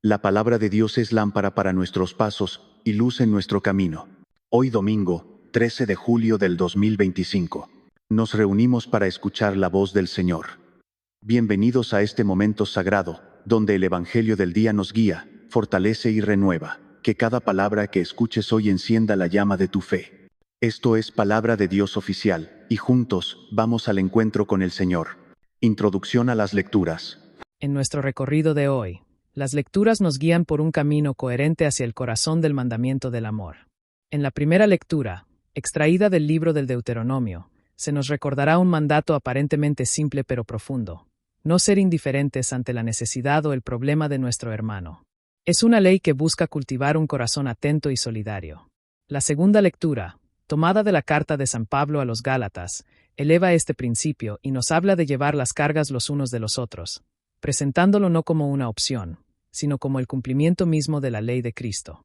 La palabra de Dios es lámpara para nuestros pasos y luz en nuestro camino. Hoy domingo, 13 de julio del 2025. Nos reunimos para escuchar la voz del Señor. Bienvenidos a este momento sagrado, donde el Evangelio del día nos guía, fortalece y renueva. Que cada palabra que escuches hoy encienda la llama de tu fe. Esto es Palabra de Dios Oficial, y juntos vamos al encuentro con el Señor. Introducción a las lecturas. En nuestro recorrido de hoy, las lecturas nos guían por un camino coherente hacia el corazón del mandamiento del amor. En la primera lectura, extraída del libro del Deuteronomio, se nos recordará un mandato aparentemente simple pero profundo: no ser indiferentes ante la necesidad o el problema de nuestro hermano. Es una ley que busca cultivar un corazón atento y solidario. La segunda lectura, tomada de la carta de San Pablo a los Gálatas, eleva este principio y nos habla de llevar las cargas los unos de los otros, presentándolo no como una opción, sino como el cumplimiento mismo de la ley de Cristo.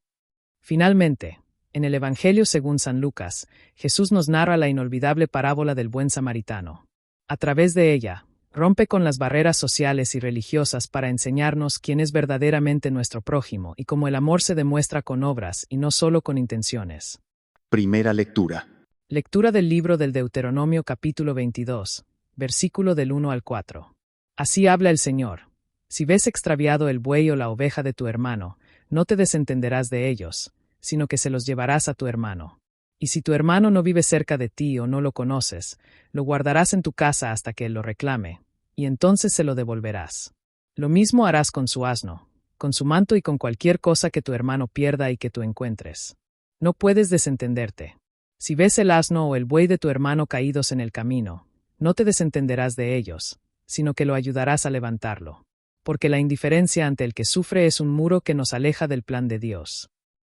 Finalmente, en el Evangelio según San Lucas, Jesús nos narra la inolvidable parábola del buen samaritano. A través de ella, rompe con las barreras sociales y religiosas para enseñarnos quién es verdaderamente nuestro prójimo y cómo el amor se demuestra con obras y no solo con intenciones. Primera lectura. Lectura del libro del Deuteronomio capítulo 22, versículo del 1 al 4. Así habla el Señor: si ves extraviado el buey o la oveja de tu hermano, no te desentenderás de ellos, sino que se los llevarás a tu hermano. Y si tu hermano no vive cerca de ti o no lo conoces, lo guardarás en tu casa hasta que él lo reclame, y entonces se lo devolverás. Lo mismo harás con su asno, con su manto y con cualquier cosa que tu hermano pierda y que tú encuentres. No puedes desentenderte. Si ves el asno o el buey de tu hermano caídos en el camino, no te desentenderás de ellos, sino que lo ayudarás a levantarlo. Porque la indiferencia ante el que sufre es un muro que nos aleja del plan de Dios.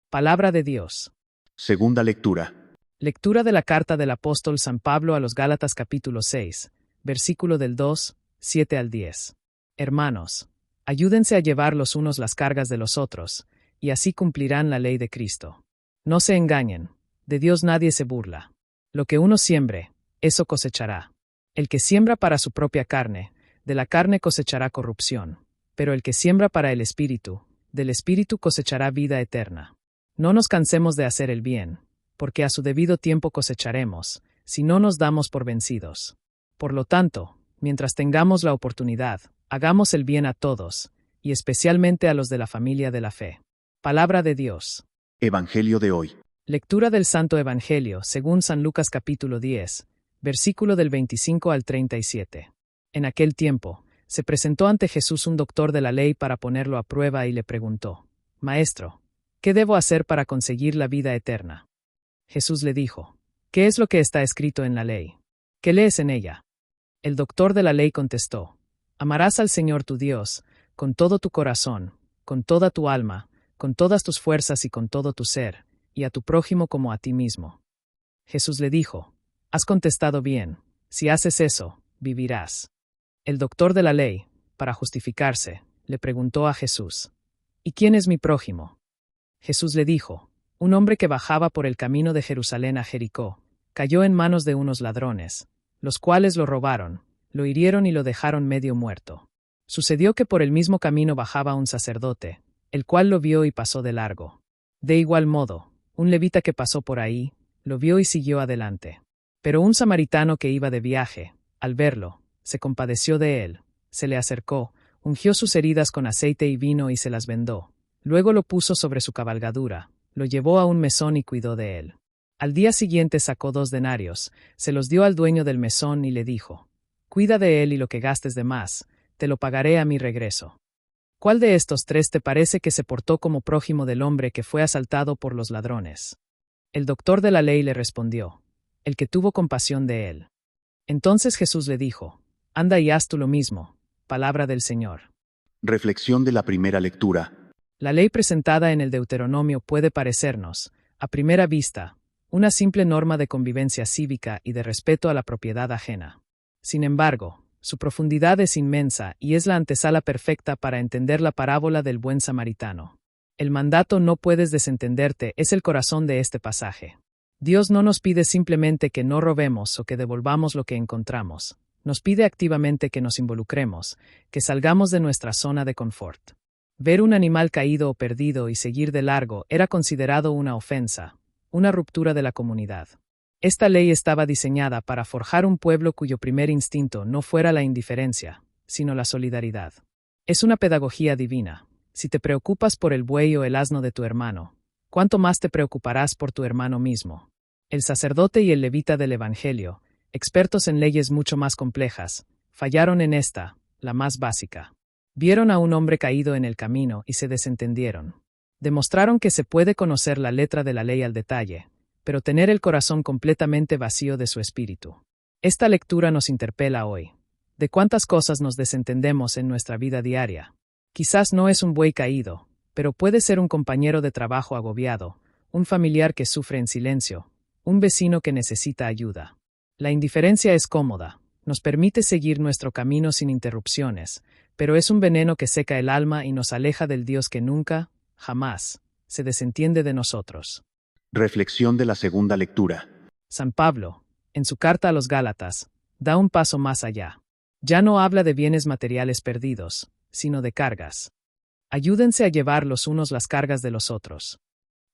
Palabra de Dios. Segunda lectura. Lectura de la carta del apóstol San Pablo a los Gálatas capítulo 6, versículo del 2, 7 al 10. Hermanos, ayúdense a llevar los unos las cargas de los otros, y así cumplirán la ley de Cristo. No se engañen, de Dios nadie se burla. Lo que uno siembre, eso cosechará. El que siembra para su propia carne, de la carne cosechará corrupción, pero el que siembra para el Espíritu, del Espíritu cosechará vida eterna. No nos cansemos de hacer el bien, porque a su debido tiempo cosecharemos, si no nos damos por vencidos. Por lo tanto, mientras tengamos la oportunidad, hagamos el bien a todos, y especialmente a los de la familia de la fe. Palabra de Dios. Evangelio de hoy. Lectura del Santo Evangelio según San Lucas capítulo 10, versículo del 25 al 37. En aquel tiempo, se presentó ante Jesús un doctor de la ley para ponerlo a prueba y le preguntó: Maestro, ¿qué debo hacer para conseguir la vida eterna? Jesús le dijo: ¿Qué es lo que está escrito en la ley? ¿Qué lees en ella? El doctor de la ley contestó: Amarás al Señor tu Dios, con todo tu corazón, con toda tu alma, con todas tus fuerzas y con todo tu ser, y a tu prójimo como a ti mismo. Jesús le dijo: Has contestado bien, si haces eso, vivirás. El doctor de la ley, para justificarse, le preguntó a Jesús: ¿Y quién es mi prójimo? Jesús le dijo: un hombre que bajaba por el camino de Jerusalén a Jericó, cayó en manos de unos ladrones, los cuales lo robaron, lo hirieron y lo dejaron medio muerto. Sucedió que por el mismo camino bajaba un sacerdote, el cual lo vio y pasó de largo. De igual modo, un levita que pasó por ahí, lo vio y siguió adelante. Pero un samaritano que iba de viaje, al verlo, se compadeció de él, se le acercó, ungió sus heridas con aceite y vino y se las vendó. Luego lo puso sobre su cabalgadura, lo llevó a un mesón y cuidó de él. Al día siguiente sacó 2 denarios, se los dio al dueño del mesón y le dijo: Cuida de él y lo que gastes de más, te lo pagaré a mi regreso. ¿Cuál de estos 3 te parece que se portó como prójimo del hombre que fue asaltado por los ladrones? El doctor de la ley le respondió: el que tuvo compasión de él. Entonces Jesús le dijo: Anda y haz tú lo mismo. Palabra del Señor. Reflexión de la primera lectura. La ley presentada en el Deuteronomio puede parecernos, a primera vista, una simple norma de convivencia cívica y de respeto a la propiedad ajena. Sin embargo, su profundidad es inmensa y es la antesala perfecta para entender la parábola del buen samaritano. El mandato "no puedes desentenderte" es el corazón de este pasaje. Dios no nos pide simplemente que no robemos o que devolvamos lo que encontramos. Nos pide activamente que nos involucremos, que salgamos de nuestra zona de confort. Ver un animal caído o perdido y seguir de largo era considerado una ofensa, una ruptura de la comunidad. Esta ley estaba diseñada para forjar un pueblo cuyo primer instinto no fuera la indiferencia, sino la solidaridad. Es una pedagogía divina. Si te preocupas por el buey o el asno de tu hermano, ¿cuánto más te preocuparás por tu hermano mismo? El sacerdote y el levita del Evangelio, expertos en leyes mucho más complejas, fallaron en esta, la más básica. Vieron a un hombre caído en el camino y se desentendieron. Demostraron que se puede conocer la letra de la ley al detalle, pero tener el corazón completamente vacío de su espíritu. Esta lectura nos interpela hoy. ¿De cuántas cosas nos desentendemos en nuestra vida diaria? Quizás no es un buey caído, pero puede ser un compañero de trabajo agobiado, un familiar que sufre en silencio, un vecino que necesita ayuda. La indiferencia es cómoda, nos permite seguir nuestro camino sin interrupciones, pero es un veneno que seca el alma y nos aleja del Dios que nunca, jamás, se desentiende de nosotros. Reflexión de la segunda lectura. San Pablo, en su carta a los Gálatas, da un paso más allá. Ya no habla de bienes materiales perdidos, sino de cargas. Ayúdense a llevar los unos las cargas de los otros.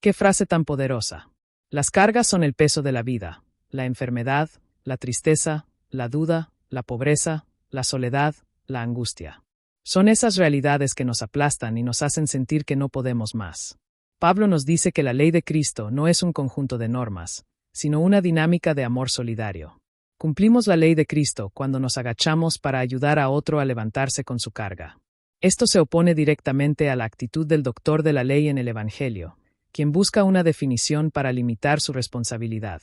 ¡Qué frase tan poderosa! Las cargas son el peso de la vida, la enfermedad, la tristeza, la duda, la pobreza, la soledad, la angustia. Son esas realidades que nos aplastan y nos hacen sentir que no podemos más. Pablo nos dice que la ley de Cristo no es un conjunto de normas, sino una dinámica de amor solidario. Cumplimos la ley de Cristo cuando nos agachamos para ayudar a otro a levantarse con su carga. Esto se opone directamente a la actitud del doctor de la ley en el Evangelio, quien busca una definición para limitar su responsabilidad.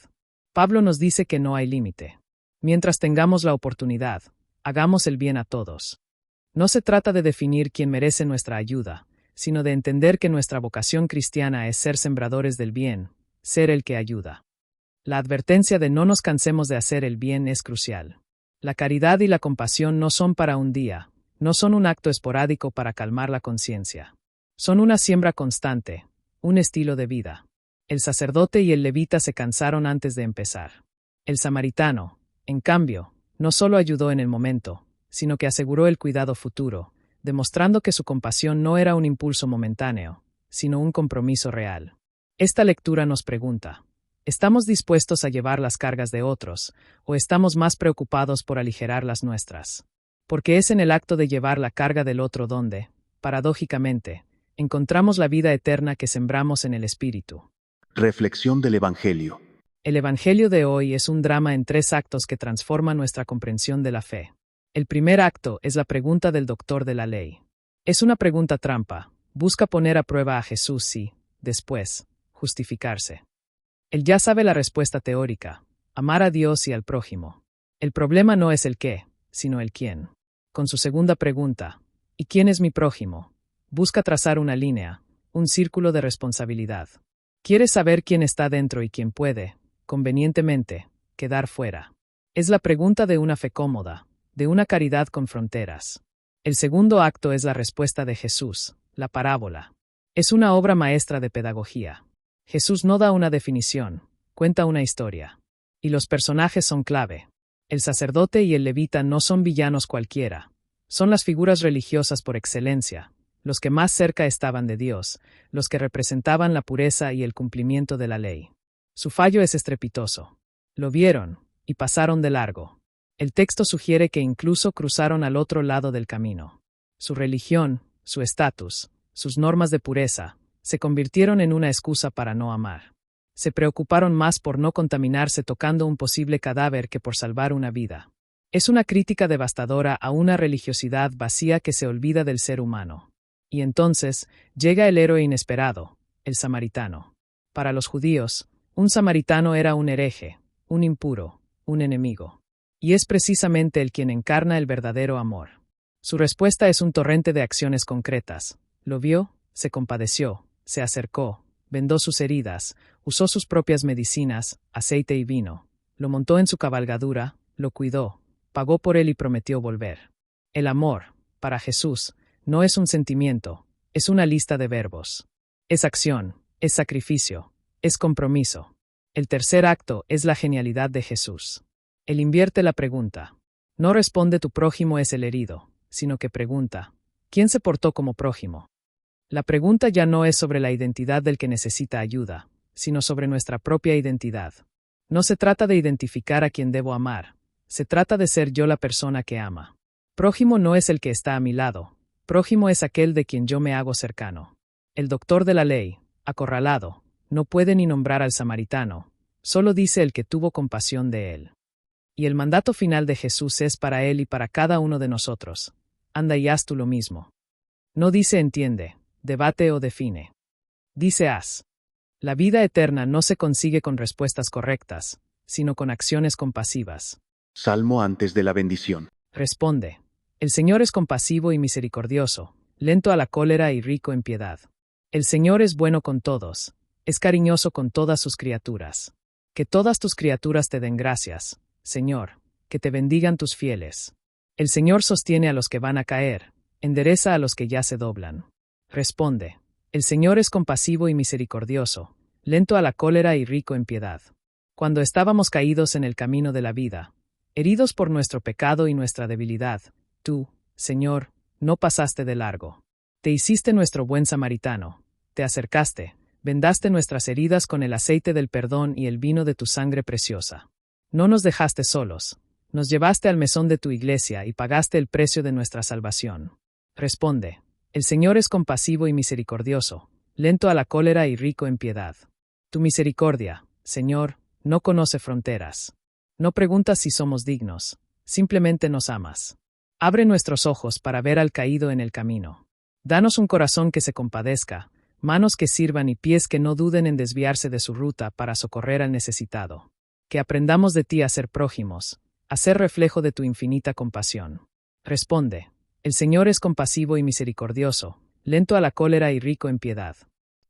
Pablo nos dice que no hay límite. Mientras tengamos la oportunidad, hagamos el bien a todos. No se trata de definir quién merece nuestra ayuda, sino de entender que nuestra vocación cristiana es ser sembradores del bien, ser el que ayuda. La advertencia de no nos cansemos de hacer el bien es crucial. La caridad y la compasión no son para un día, no son un acto esporádico para calmar la conciencia. Son una siembra constante, un estilo de vida. El sacerdote y el levita se cansaron antes de empezar. El samaritano, en cambio, no solo ayudó en el momento, sino que aseguró el cuidado futuro, demostrando que su compasión no era un impulso momentáneo, sino un compromiso real. Esta lectura nos pregunta, ¿estamos dispuestos a llevar las cargas de otros, o estamos más preocupados por aligerar las nuestras? Porque es en el acto de llevar la carga del otro donde, paradójicamente, encontramos la vida eterna que sembramos en el Espíritu. Reflexión del Evangelio. El Evangelio de hoy es un drama en 3 actos que transforma nuestra comprensión de la fe. El primer acto es la pregunta del doctor de la ley. Es una pregunta trampa, busca poner a prueba a Jesús y, después, justificarse. Él ya sabe la respuesta teórica, amar a Dios y al prójimo. El problema no es el qué, sino el quién. Con su segunda pregunta, ¿y quién es mi prójimo?, busca trazar una línea, un círculo de responsabilidad. Quiere saber quién está dentro y quién puede, convenientemente, quedar fuera. Es la pregunta de una fe cómoda, de una caridad con fronteras. El segundo acto es la respuesta de Jesús, la parábola. Es una obra maestra de pedagogía. Jesús no da una definición, cuenta una historia. Y los personajes son clave. El sacerdote y el levita no son villanos cualquiera. Son las figuras religiosas por excelencia, los que más cerca estaban de Dios, los que representaban la pureza y el cumplimiento de la ley. Su fallo es estrepitoso. Lo vieron, y pasaron de largo. El texto sugiere que incluso cruzaron al otro lado del camino. Su religión, su estatus, sus normas de pureza, se convirtieron en una excusa para no amar. Se preocuparon más por no contaminarse tocando un posible cadáver que por salvar una vida. Es una crítica devastadora a una religiosidad vacía que se olvida del ser humano. Y entonces, llega el héroe inesperado, el samaritano. Para los judíos, un samaritano era un hereje, un impuro, un enemigo. Y es precisamente él quien encarna el verdadero amor. Su respuesta es un torrente de acciones concretas. Lo vio, se compadeció, se acercó, vendó sus heridas, usó sus propias medicinas, aceite y vino, lo montó en su cabalgadura, lo cuidó, pagó por él y prometió volver. El amor, para Jesús, no es un sentimiento, es una lista de verbos. Es acción, es sacrificio, es compromiso. El tercer acto es la genialidad de Jesús. Él invierte la pregunta. No responde tu prójimo es el herido, sino que pregunta, ¿quién se portó como prójimo? La pregunta ya no es sobre la identidad del que necesita ayuda, sino sobre nuestra propia identidad. No se trata de identificar a quien debo amar, se trata de ser yo la persona que ama. Prójimo no es el que está a mi lado, prójimo es aquel de quien yo me hago cercano. El doctor de la ley, acorralado, no puede ni nombrar al samaritano, solo dice el que tuvo compasión de él. Y el mandato final de Jesús es para él y para cada uno de nosotros. Anda y haz tú lo mismo. No dice entiende, debate o define. Dice haz. La vida eterna no se consigue con respuestas correctas, sino con acciones compasivas. Salmo antes de la bendición. Responde. El Señor es compasivo y misericordioso, lento a la cólera y rico en piedad. El Señor es bueno con todos, es cariñoso con todas sus criaturas. Que todas tus criaturas te den gracias, Señor, que te bendigan tus fieles. El Señor sostiene a los que van a caer, endereza a los que ya se doblan. Responde. El Señor es compasivo y misericordioso, lento a la cólera y rico en piedad. Cuando estábamos caídos en el camino de la vida, heridos por nuestro pecado y nuestra debilidad, tú, Señor, no pasaste de largo. Te hiciste nuestro buen samaritano, te acercaste, vendaste nuestras heridas con el aceite del perdón y el vino de tu sangre preciosa. No nos dejaste solos, nos llevaste al mesón de tu iglesia y pagaste el precio de nuestra salvación. Responde. El Señor es compasivo y misericordioso, lento a la cólera y rico en piedad. Tu misericordia, Señor, no conoce fronteras. No preguntas si somos dignos, simplemente nos amas. Abre nuestros ojos para ver al caído en el camino. Danos un corazón que se compadezca, manos que sirvan y pies que no duden en desviarse de su ruta para socorrer al necesitado. Que aprendamos de ti a ser prójimos, a ser reflejo de tu infinita compasión. Responde. El Señor es compasivo y misericordioso, lento a la cólera y rico en piedad.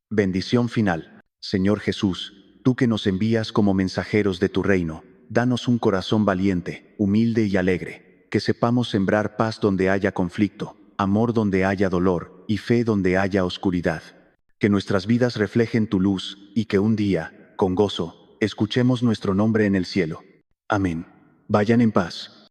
Bendición final. Señor Jesús, tú que nos envías como mensajeros de tu reino, danos un corazón valiente, humilde y alegre, que sepamos sembrar paz donde haya conflicto, amor donde haya dolor y fe donde haya oscuridad. Que nuestras vidas reflejen tu luz y que un día, con gozo, escuchemos nuestro nombre en el cielo. Amén. Vayan en paz.